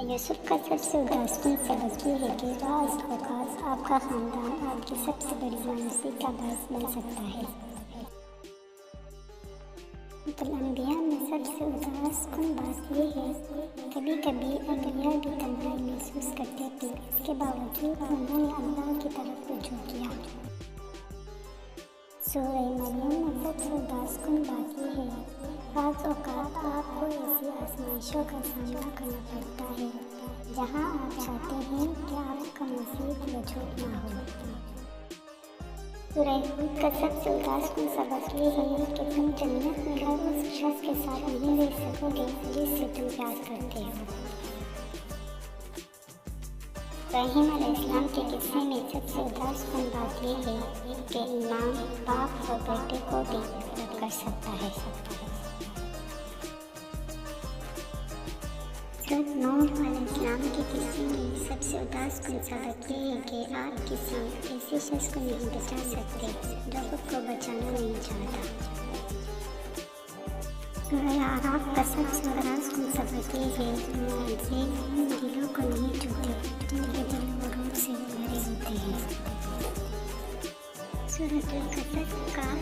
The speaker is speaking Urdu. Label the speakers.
Speaker 1: یوسف کا سب سے اداس کن سبق یہ ہے کہ بعض اوقات آپ کا خاندان آپ کی سب سے بڑی مایوسی کا باعث بن سکتا ہے۔ الانبیاء میں سب سے اداس کن بات یہ ہے، کبھی کبھی انبیاء بھی تنہائی محسوس کرتے تھے، اس کے باوجود انہوں نے اللہ کی طرف رجوع کیا۔ سورہ مریم میں سب سے اداس کن بات یہ ہے، بعض اوقات آپ کو ایسی آزمائشوں کا سامنا کرنا پڑتا ہے جہاں آپ چاہتے ہیں کہ آپ کا مزید وجود نہ ہو۔ سورہ ہود کا سب سے اداس کن سبق یہ ہے کہ تم جنت میں ہر اس شخص کے ساتھ نہیں رہ سکو گے جس سے تم پیار کرتے ہو۔ ابراہیم علیہ السلام کے قصے میں سب سے اداس کن بات یہ ہے کہ امام باپ اور بیٹے کو بھی رد کر سکتا ہے۔ حضرت نوح علیہ السلام کے قصے میں سب سے اداس کن سبق یہ ہے کہ آپ کسی ایسے شخص کو نہیں بچا سکتے جو خود کو بچانا نہیں چاہتا۔ سورہ اعراف کا سب سے اداس کن سبق یہ ہے کہ معجزے ان دلوں کو نہیں چھوتے جن کے دل غرور سے بھرے ہوتے ہیں۔ سورۃ القصص کا